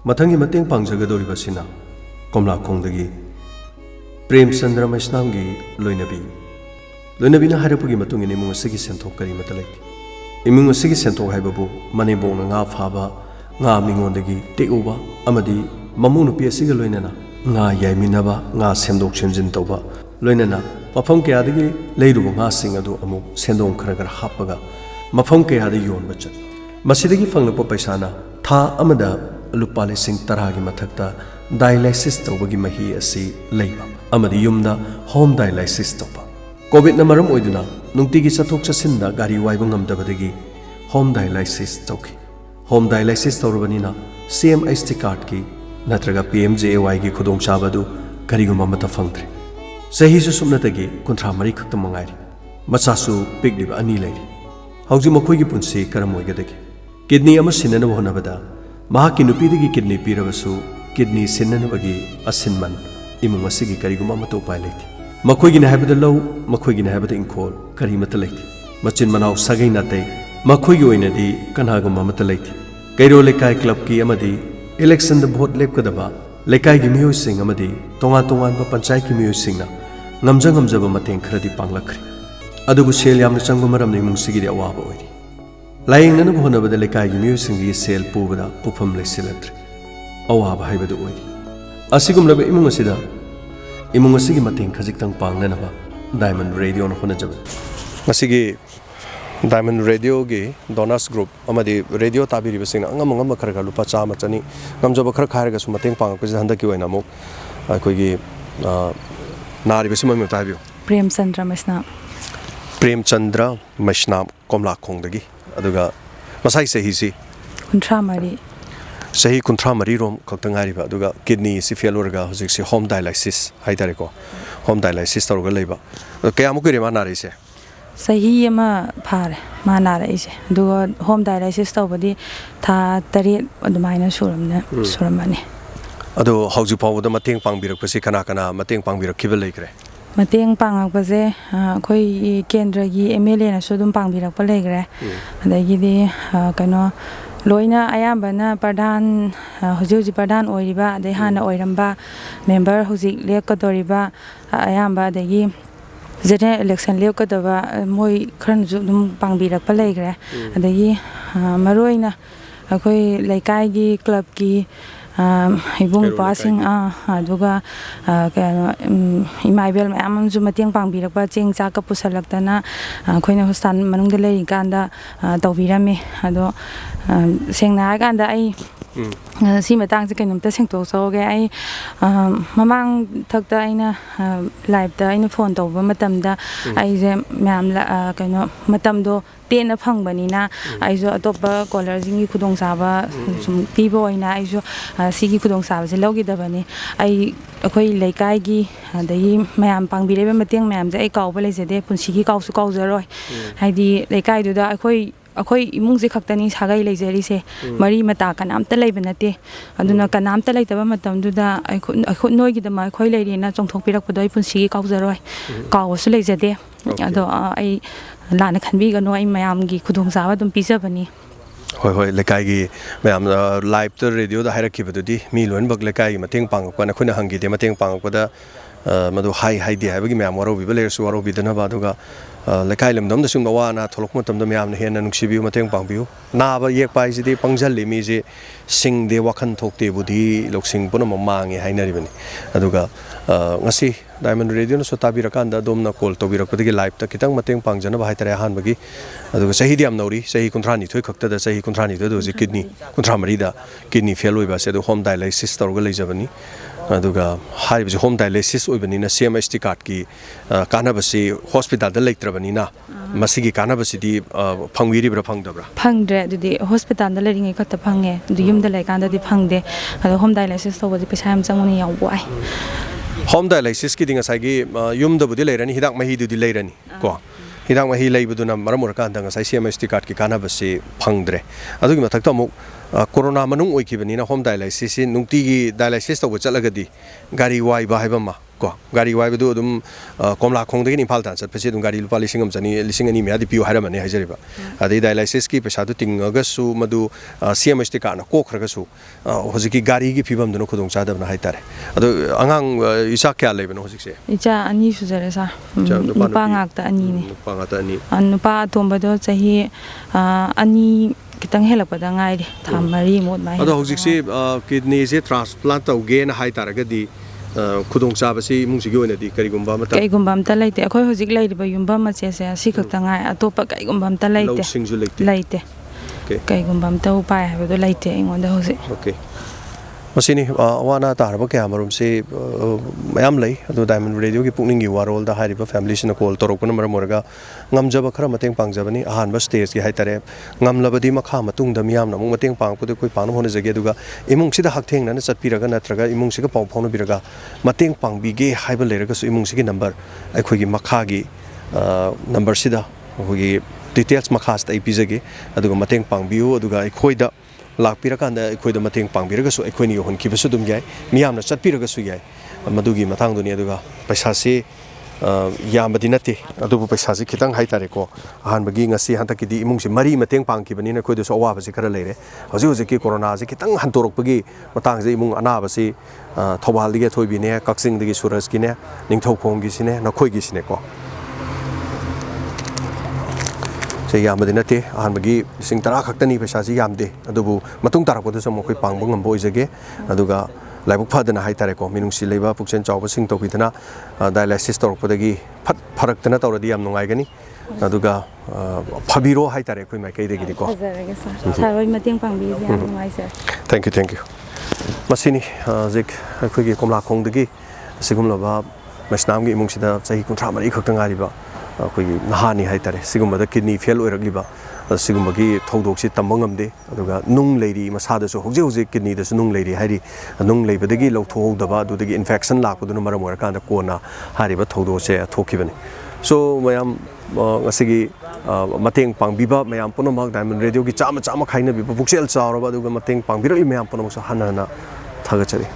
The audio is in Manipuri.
ꯃꯊꯪꯒꯤ ꯃꯇꯦꯡ ꯄꯥꯡꯖꯒꯗꯧꯔꯤꯕꯁꯤꯅ ꯀꯣꯝꯂꯥꯈꯣꯡꯗꯒꯤ ꯄ꯭ꯔꯦꯝꯆꯟꯗ꯭ꯔ ꯃꯩꯁꯅꯥꯝꯒꯤ ꯂꯣꯏꯅꯕꯤꯅ ꯍꯥꯏꯔꯛꯄꯒꯤ ꯃꯇꯨꯡ ꯏꯟꯅ ꯏꯃꯨꯡ ꯑꯁꯤꯒꯤ ꯁꯦꯟꯊꯣꯛ ꯀꯔꯤꯃꯠꯇ ꯂꯩꯇꯦ ꯏꯃꯨꯡ ꯑꯁꯤꯒꯤ ꯁꯦꯟꯊꯣꯛ ꯍꯥꯏꯕꯕꯨ ꯃꯅꯦꯝꯕꯣꯛꯅ ꯉꯥ ꯐꯥꯕ ꯉꯥ ꯃꯤꯉꯣꯟꯗꯒꯤ ꯇꯦꯛꯎꯕ ꯑꯃꯗꯤ ꯃꯃꯧ ꯅꯨꯄꯤ ꯑꯁꯤꯒ ꯂꯣꯏꯅꯅ ꯉꯥ ꯌꯥꯏꯃꯤꯟꯅꯕ ꯉꯥ ꯁꯦꯝꯗꯣꯛ ꯁꯦꯝꯖꯤꯟ ꯇꯧꯕ ꯂꯣꯏꯅꯅ ꯃꯐꯝ ꯀꯌꯥꯗꯒꯤ ꯂꯩꯔꯨꯕ ꯉꯥꯁꯤꯡ ꯑꯗꯨ ꯑꯃꯨꯛ ꯁꯦꯟꯗꯣꯡ ꯈꯔ ꯍꯥꯞꯄꯒ ꯃꯐꯝ ꯀꯌꯥꯗ ꯌꯣꯟꯕ ꯆꯠꯄ ꯃꯁꯤꯗꯒꯤ ꯐꯪꯂꯛꯄ ꯄꯩꯁꯥꯅ ꯊꯥ ꯑꯃꯗ ꯂꯨꯄꯥ 10,000ꯒꯤ ꯃꯊꯛꯇ ꯗꯥꯏꯂꯥꯏꯁꯤꯁ ꯇꯧꯕꯒꯤ ꯃꯍꯤ ꯑꯁꯤ ꯂꯩꯕ ꯑꯃꯗꯤ ꯌꯨꯝꯗ ꯍꯣꯝ ꯗꯥꯏꯂꯥꯏꯁꯤꯁ ꯇꯧꯕ ꯀꯣꯚꯤꯗꯅ ꯃꯔꯝ ꯑꯣꯏꯗꯨꯅ ꯅꯨꯡꯇꯤꯒꯤ ꯆꯠꯊꯣꯛ ꯆꯠꯁꯤꯟꯗ ꯒꯥꯔꯤ ꯋꯥꯏꯕ ꯉꯝꯗꯕꯗꯒꯤ ꯍꯣꯝ ꯗꯥꯏꯂꯥꯏꯁꯤꯁ ꯇꯧꯈꯤ ꯍꯣꯝ ꯗꯥꯏꯂꯥꯏꯁꯤꯁ ꯇꯧꯔꯕꯅꯤꯅ CMHT ꯀꯥꯔꯗꯀꯤ ꯅꯠꯇ꯭ꯔꯒ PMJAYꯒꯤ ꯈꯨꯗꯣꯡꯆꯥꯕ ꯑꯗꯨ ꯀꯔꯤꯒꯨꯝꯕ ꯑꯃꯠꯇ ꯐꯪꯗ꯭ꯔꯦ ꯆꯍꯤꯁꯨ ꯁꯨꯞꯅꯇꯒꯤ 53 ꯈꯛꯇ ꯃꯉꯥꯏꯔꯤ ꯃꯆꯥꯁꯨ ꯄꯤꯛꯂꯤꯕ 2 ꯂꯩꯔꯤ ꯍꯧꯖꯤꯛ ꯃꯈꯣꯏꯒꯤ ꯄꯨꯟꯁꯤ ꯀꯔꯝ ꯑꯣꯏꯒꯗꯒꯦ ꯀꯤꯗꯅꯤ ꯑꯃ ꯁꯤꯟꯅꯅꯕ ꯍꯣꯠꯅꯕꯗ ꯃꯍꯥꯛꯀꯤ ꯅꯨꯄꯤꯗꯒꯤ ꯀꯤꯗꯅꯤ ꯄꯤꯔꯕꯁꯨ ꯀꯤꯗꯅꯤ ꯁꯤꯟꯅꯅꯕꯒꯤ ꯑꯁꯤꯟꯃꯟ ꯏꯃꯨꯡ ꯑꯁꯤꯒꯤ ꯀꯔꯤꯒꯨꯝꯕ ꯑꯃꯠꯇ ꯎꯄꯥꯏ ꯂꯩꯇꯦ ꯃꯈꯣꯏꯒꯤꯅ ꯍꯥꯏꯕꯗ ꯂꯧ ꯃꯈꯣꯏꯒꯤꯅ ꯍꯥꯏꯕꯗ ꯏꯪꯈꯣꯜ ꯀꯔꯤꯃꯠꯇ ꯂꯩꯇꯦ ꯃꯆꯤꯟ ꯃꯅꯥꯎ ꯁꯥꯒꯩ ꯅꯥꯇꯩ ꯃꯈꯣꯏꯒꯤ ꯑꯣꯏꯅꯗꯤ ꯀꯅꯥꯒꯨꯝꯕ ꯑꯃꯠꯇ ꯂꯩꯇꯦ ꯀꯩꯔꯣꯜ ꯂꯩꯀꯥꯏ ꯀ꯭ꯂꯕꯀꯤ ꯑꯃꯗꯤ ꯏꯂꯦꯛꯁꯟꯗ ꯚꯣꯠ ꯂꯦꯞꯀꯗꯕ ꯂꯩꯀꯥꯏꯒꯤ ꯃꯤꯑꯣꯏꯁꯤꯡ ꯑꯃꯗꯤ ꯇꯣꯉꯥꯟ ꯇꯣꯉꯥꯟꯕ ꯄꯟꯆꯥꯌꯠꯀꯤ ꯃꯤꯑꯣꯏꯁꯤꯡꯅ ꯉꯝꯖꯕ ꯃꯇꯦꯡ ꯈꯔꯗꯤ ꯄꯥꯡꯂꯛꯈ꯭ꯔꯦ ꯑꯗꯨꯕꯨ ꯁꯦꯜ ꯌꯥꯝꯅ ꯆꯪꯕ ꯃꯔꯝꯅ ꯏꯃꯨꯡꯁꯤꯒꯤꯗꯤ ꯑꯋꯥꯕ ꯑꯣꯏꯔꯤ ꯂꯥꯌꯦꯡꯅꯅꯕ ꯍꯣꯠꯅꯕꯗ ꯂꯩꯀꯥꯏꯒꯤ ꯃꯤꯑꯣꯏꯁꯤꯡꯒꯤ ꯁꯦꯜ ꯄꯨꯕꯗ ꯄꯨꯐꯝ ꯂꯩꯁꯤꯜꯂꯛꯇ꯭ꯔꯦ ꯑꯋꯥꯕ ꯍꯥꯏꯕꯗꯨ ꯑꯣꯏꯔꯤ ꯑꯁꯤꯒꯨꯝꯂꯕ ꯏꯃꯨꯡ ꯑꯁꯤꯗ ꯏꯃꯨꯡ ꯑꯁꯤꯒꯤ ꯃꯇꯦꯡ ꯈꯖꯤꯛꯇꯪ ꯄꯥꯡꯅꯅꯕ ꯗꯥꯏꯃꯟ ꯔꯦꯗꯤꯑꯣꯅ ꯍꯣꯠꯅꯖꯕꯅꯤ ꯉꯁꯤꯒꯤ ꯗꯥꯏꯃꯟ ꯔꯦꯗꯤꯑꯣꯒꯤ ꯗꯣꯅꯔꯁ ꯒ꯭ꯔꯨꯞ ꯑꯃꯗꯤ ꯔꯦꯗꯤꯑꯣ ꯇꯥꯕꯤꯔꯤꯕꯁꯤꯡꯅ ꯑꯉꯝꯕ ꯈꯔ ꯂꯨꯄꯥ 100 200 ꯉꯝꯖꯕ ꯈꯔ ꯈꯥꯏꯔꯒꯁꯨ ꯃꯇꯦꯡ ꯄꯥꯡꯉꯛꯄꯁꯤꯗ ꯍꯟꯗꯛꯀꯤ ꯑꯣꯏꯅ ꯑꯃꯨꯛ ꯑꯩꯈꯣꯏꯒꯤ ꯅꯥꯔꯤꯕꯁꯤ ꯃꯃꯤꯡ ꯑꯃꯇ ꯍꯥꯏꯕꯤꯌꯨ ꯄ꯭ꯔꯦꯝꯆꯟꯗ꯭ꯔ ꯃꯩꯁꯅꯥꯝ ꯀꯣꯝꯂꯥꯈꯣꯡꯗꯒꯤ ꯑꯗꯨꯒ ꯃꯁꯥꯒꯤ ꯆꯍꯤꯁꯤ 53 ꯆꯍꯤ 53 ꯔꯣꯝ ꯈꯛꯇ ꯉꯥꯏꯔꯤꯕ ꯑꯗꯨꯒ ꯀꯤꯗꯅꯤꯁꯤ ꯐꯦꯜ ꯑꯣꯏꯔꯒ ꯍꯧꯖꯤꯛꯁꯤ ꯍꯣꯝ ꯗꯥꯏꯂꯥꯏꯁꯤꯁ ꯍꯥꯏꯇꯥꯔꯦꯀꯣ ꯍꯣꯝ ꯗꯥꯏꯂꯥꯏꯁꯤꯁ ꯇꯧꯔꯒ ꯂꯩꯕ ꯀꯌꯥꯃꯨꯛ ꯀꯨꯏꯔꯦ ꯃꯥ ꯅꯥꯔꯤꯁꯦ ꯆꯍꯤ ꯑꯃ ꯐꯥꯔꯦ ꯃꯥ ꯅꯥꯔꯛꯏꯁꯦ ꯑꯗꯨꯒ ꯍꯣꯝ ꯗꯥꯏꯂꯥꯏꯁꯤꯁ ꯇꯧꯕꯗꯤ ꯊꯥ 7 ꯑꯗꯨꯃꯥꯏꯅ ꯁꯨꯔꯝꯃꯅꯤ ꯑꯗꯣ ꯍꯧꯖꯤꯛ ꯐꯥꯎꯕꯗ ꯃꯇꯦꯡ ꯄꯥꯡꯕꯤꯔꯛꯄꯁꯤ ꯀꯅꯥ ꯃꯇꯦꯡ ꯄꯥꯡꯕꯤꯔꯛꯈꯤꯕ ꯂꯩꯈ꯭ꯔꯦ ꯃꯇꯦꯡ ꯄꯥꯡꯉꯛꯄꯁꯦ ꯑꯩꯈꯣꯏꯒꯤ ꯀꯦꯟꯗ꯭ꯔꯒꯤ MLAꯅꯁꯨ ꯑꯗꯨꯝ ꯄꯥꯡꯕꯤꯔꯛꯄ ꯂꯩꯈ꯭ꯔꯦ ꯑꯗꯒꯤꯗꯤ ꯀꯩꯅꯣ ꯂꯣꯏꯅ ꯑꯌꯥꯝꯕꯅ ꯄ꯭ꯔꯙꯥꯟ ꯍꯧꯖꯤꯛ ꯄ꯭ꯔꯙꯥꯟ ꯑꯣꯏꯔꯤꯕ ꯑꯗꯩ ꯍꯥꯟꯅ ꯑꯣꯏꯔꯝꯕ ꯃꯦꯝꯕꯔ ꯍꯧꯖꯤꯛ ꯂꯦꯞꯀꯗꯧꯔꯤꯕ ꯑꯌꯥꯝꯕ ꯑꯗꯒꯤ ꯖꯦꯅꯔꯦꯜ ꯏꯂꯦꯛꯁꯟ ꯂꯦꯞꯀꯗꯕ ꯃꯣꯏ ꯈꯔꯅꯁꯨ ꯑꯗꯨꯝ ꯄꯥꯡꯕꯤꯔꯛꯄ ꯂꯩꯈ꯭ꯔꯦ ꯑꯗꯒꯤ ꯃꯔꯨꯑꯣꯏꯅ ꯑꯩꯈꯣꯏ ꯂꯩꯀꯥꯏꯒꯤ ꯀ꯭ꯂꯕꯀꯤ ꯏꯕꯨꯡ ꯏꯄ꯭ꯋꯥꯁꯤꯡ ꯑꯗꯨꯒ ꯀꯩꯅꯣ ꯏꯃꯥ ꯏꯕꯦꯜ ꯃꯌꯥꯝ ꯑꯃꯁꯨ ꯃꯇꯦꯡ ꯄꯥꯡꯕꯤꯔꯛꯄ ꯆꯦꯡ ꯆꯥꯛꯀ ꯄꯨꯁꯜꯂꯛꯇꯅ ꯑꯩꯈꯣꯏꯅ ꯍꯣꯁꯄꯤꯇꯥꯜ ꯃꯅꯨꯡꯗ ꯂꯩꯔꯤꯀꯥꯟꯗ ꯇꯧꯕꯤꯔꯝꯃꯤ ꯑꯗꯣ ꯁꯦꯡꯅ ꯍꯥꯏꯔꯀꯥꯟꯗ ꯑꯩ ꯁꯤ ꯃꯇꯥꯡꯁꯦ ꯀꯩꯅꯣꯝꯇ ꯁꯦꯡꯇꯣꯛꯆꯧꯒꯦ ꯑꯩ ꯃꯃꯥꯡ ꯊꯛꯇ ꯑꯩꯅ ꯂꯥꯏꯞꯇ ꯑꯩꯅ ꯐꯣꯟ ꯇꯧꯕ ꯃꯇꯝꯗ ꯑꯩꯁꯦ ꯃꯌꯥꯝ ꯀꯩꯅꯣ ꯃꯇꯝꯗꯣ ꯇꯦꯟꯅ ꯐꯪꯕꯅꯤꯅ ꯑꯩꯁꯨ ꯑꯇꯣꯞꯄ ꯀꯣꯂꯔꯁꯤꯡꯒꯤ ꯈꯨꯗꯣꯡꯆꯥꯕ ꯁꯨꯝ ꯄꯤꯕ ꯑꯣꯏꯅ ꯑꯩꯁꯨ ꯁꯤꯒꯤ ꯈꯨꯗꯣꯡꯆꯥꯕꯁꯦ ꯂꯧꯈꯤꯗꯕꯅꯤ ꯑꯩꯈꯣꯏ ꯂꯩꯀꯥꯏꯒꯤ ꯑꯗꯒꯤ ꯃꯌꯥꯝ ꯄꯥꯡꯕꯤꯔꯤꯕ ꯃꯇꯦꯡ ꯃꯌꯥꯝꯁꯦ ꯑꯩ ꯀꯥꯎꯕ ꯂꯩꯖꯗꯦ ꯄꯨꯟꯁꯤꯒꯤ ꯀꯥꯎꯁꯨ ꯀꯥꯎꯖꯔꯣꯏ ꯍꯥꯏꯗꯤ ꯂꯩꯀꯥꯏꯗꯨꯗ ꯑꯩꯈꯣꯏ ꯏꯃꯨꯡꯁꯦ ꯈꯛꯇꯅꯤ ꯁꯥꯒꯩ ꯂꯩꯖꯔꯤꯁꯦ ꯃꯔꯤ ꯃꯇꯥ ꯀꯅꯥꯝꯇ ꯂꯩꯕ ꯅꯠꯇꯦ ꯑꯗꯨꯅ ꯀꯅꯥꯝꯇ ꯂꯩꯇꯕ ꯃꯇꯝꯗꯨꯗ ꯅꯣꯏꯒꯤꯗꯃꯛ ꯑꯩꯈꯣꯏ ꯂꯩꯔꯦꯅ ꯆꯣꯡꯊꯣꯛꯄꯤꯔꯛꯄꯗꯣ ꯑꯩ ꯄꯨꯟꯁꯤꯒꯤ ꯀꯥꯎꯖꯔꯣꯏ ꯀꯥꯎꯕꯁꯨ ꯂꯩꯖꯗꯦ ꯑꯗꯣ ꯑꯩ ꯂꯥꯟꯅ ꯈꯟꯕꯤꯒꯅꯨ ꯑꯩ ꯃꯌꯥꯝꯒꯤ ꯈꯨꯗꯣꯡꯆꯥꯕ ꯑꯗꯨꯝ ꯄꯤꯖꯕꯅꯤ ꯍꯣꯏ ꯂꯩꯀꯥꯏꯒꯤ ꯃꯌꯥꯝꯅ ꯂꯥꯏꯞꯇ ꯔꯦꯗꯤꯑꯣꯗ ꯍꯥꯏꯔꯛꯈꯤꯕꯗꯨꯗꯤ ꯃꯤ ꯂꯣꯏꯅꯃꯛ ꯂꯩꯀꯥꯏꯒꯤ ꯃꯇꯦꯡ ꯄꯥꯡꯉꯛꯄꯅ ꯑꯩꯈꯣꯏꯅ ꯍꯪꯈꯤꯗꯦ ꯃꯇꯦꯡ ꯄꯥꯡꯉꯛꯄꯗ ꯃꯗꯨ ꯍꯥꯏꯗꯦ ꯍꯥꯏꯕꯒꯤ ꯃꯌꯥꯝ ꯋꯥꯔꯧꯕꯤꯕ ꯂꯩꯔꯁꯨ ꯋꯥꯔꯧꯕꯤꯗꯅꯕ ꯑꯗꯨꯒ ꯂꯩꯀꯥꯏ ꯂꯝꯗꯝꯗ ꯁꯨꯝ ꯑꯋꯥ ꯑꯅꯥ ꯊꯣꯛꯂꯛꯄ ꯃꯇꯝꯗ ꯃꯌꯥꯝꯅ ꯍꯦꯟꯅ ꯅꯨꯡꯁꯤꯕꯤꯌꯨ ꯃꯇꯦꯡ ꯄꯥꯡꯕꯤꯌꯨ ꯅꯥꯕ ꯌꯦꯛꯄ ꯍꯥꯏꯁꯤꯗꯤ ꯄꯪꯖꯜꯂꯤ ꯃꯤꯁꯤ ꯁꯤꯡꯗꯦ ꯋꯥꯈꯜ ꯊꯣꯛꯇꯦ ꯕꯨꯙꯤ ꯂꯧꯁꯤꯡ ꯄꯨꯝꯅꯃꯛ ꯃꯥꯡꯉꯦ ꯍꯥꯏꯅꯔꯤꯕꯅꯤ ꯑꯗꯨꯒ ꯉꯁꯤ ꯗꯥꯏꯃꯟ ꯔꯦꯗꯤꯑꯣꯅꯁꯨ ꯇꯥꯕꯤꯔꯀꯥꯟꯗ ꯑꯗꯣꯝꯅ ꯀꯣꯜ ꯇꯧꯕꯤꯔꯛꯄꯗꯒꯤ ꯂꯥꯏꯞꯇ ꯈꯤꯇꯪ ꯃꯇꯦꯡ ꯄꯥꯡꯖꯅꯕ ꯍꯥꯏꯇꯥꯔꯦ ꯑꯍꯥꯟꯕꯒꯤ ꯑꯗꯨꯒ ꯆꯍꯤꯗꯤ ꯌꯥꯝ ꯅꯧꯔꯤ ꯆꯍꯤ 52 ꯈꯛꯇꯗ चही 52 ꯍꯧꯖꯤक किडनी 53 किडनी फेल होइबासे अदु होम डायलिसिस तौरगा लेजबनी अदुगा हारिबसे होम डायलिसिस ओइबनिना CMHT कार्ड की कानाबसी हॉस्पिटल दा लेत्रबनिना मसिगी कानाबसीदी फंगविरिब्रा फंगदब्रा फंगद्रे अदुदी हॉस्पिटल दा लेरिङै खत फंगे अदु युमदा लेकान्दादी फंगदे अदु होम डायलिसिस तौबदी पैसा याम चंगुनी याव वाइ होम डायलिसिस की दिङसाइगी युमदबुदी लेरनी हिदाक महिदुदी लेरनी को हिदाक मही लेबदुना मरम ओरकान्दा ngसाइ CMHT कार्ड की कानाबसी फंगद्रे अदुगी मथक्ता अमुक कोरोना मनुङ ओइखिबनिना होम डायलिसिस नुंगतिगी डायलिसिस तौब चलगदी गाड़ी वाइबा हाइबमा को गाड़ी वाइबदु अदुम कोमला खोंगदगी इम्फाल तान चटपसे अदुम गाड़ी लुपा लिसिंग अमचनी लिसिंग अनि मेयादि पियो हाइरमने हाइजरिबा अदि डायलाइसिस की पैसा दु तिंगगसु मदु सीएमएसटी कार्ड कोखरगसु होजिकी गाड़ी की फिबम दुनो खुदोंग चादबना हाइतारे अदु अंगांग इसा क्या लेबनो होजिकसे इचा अनि सुजरे सा नुपा ngakta ani ni नुपा ngata ani नुपा तोंबदो चाहि ani kitang helakpada ngai ri thamari mod mai अदो होजिकसे किडनी से ट्रांसप्लांट तौगे ना हाइतारगदी खुदोंग चाबसी इमुंगसिगी ओइनदी करिगुंबा मता कईगुंबा अमता लेते अखोय होजिक लेरिबा युंबा मचे से असि खक्ता ngai अतोपा कईगुंबा अमता लेते लौसिंगजु लेते कईगुंबा अमता उपाय हाबदो लेते इंगोंदा होजि ओके मसिनी वाना तारबा क्या मरुम से मयाम लई अदो डायमंड रेडियो की पुकनिंग वारोल दा हारिबा फैमिली सिना कॉल तोरकन मरम मोरगा ngamjab khara mateng pangjabani ahanba stage ki haitare ngamlabadi makha matung da miyam na mateng pangpude koi pangno hone jage duga imung sida haktheng na chatpiraga natraga imung siga paw phawno biraga mateng pangbige haiba leraga su imung sigi number akhoi gi makha gi number sida hogi details makha sta ipijage aduga mateng pangbiu aduga akhoi da lakpirakanda akhoi da mateng pangbiraga su akhoi ni hon kibasu dum yai miyam na chatpiraga su yai madugi mathang duni aduga paisa se यामदी नते अदुबु पैसासे खितंग हाइतारेको अहानबगी ngasi हंतकिदी इमुंगसे मरी मतeng पांगकिबनिना खोइदसो अवाबसे खरा लेरे हजि हजि कोरोना से खितंग हंतोरकपगी मतंगसे इमुंग अनाबसे थौबालदिगे थोइबिने कक्सिंगदिगे सुरजकिने निंगथौखोंगिसिने नखोइगिसिनेको से यामदी नते अहानबगी लिसिंग 10 खक्तनी पैसासे यामदे अदुबु मतुंग तारकपदसो मखोइ पांगबो ngambो इजगे अदुगा लाइबुक फादना हाइतारेको मिनुंगसि लेबा पुक्सेन चावबसिंग तोबिदना डायलाइसिस तोरकपदगी फरक्तना तौरदी याम नुंगाइगनी अदुगा फबिरो हाइतारे कोइ माइकैदगिदिको सारोइ मतeng pangbi जे याम नुंगाइ सर थैंक यू मसिनी जिक अखोइगी कोमला खोंगदगी सिगुमलबा मसनामगी इमुंगसिदा चाहि 30 खक्तंगारिबा अखोइगी नहानि हाइतारे सिगुमबदा किडनी फेल ओइरगलिबा सिगुमबगी थौदोक्सि तंबंगमदे अदुगा नुंग लेरी मसादसु होजे होजे किडनी दसु नुंग लेरी हाइरि नुंग लेबदगी लौथोदबा अदुदगी इन्फेक्शन लाकदुना मरम ओरकांदा कोना हारिबा थौदोसे थोखिबनि सो मयाम ngasi mateng pangbiba mayam punamak Diamond Radio ki chama chama khaina biba bukchel chawraba aduga mateng pangbirali mayam punamak sa hanana thagachari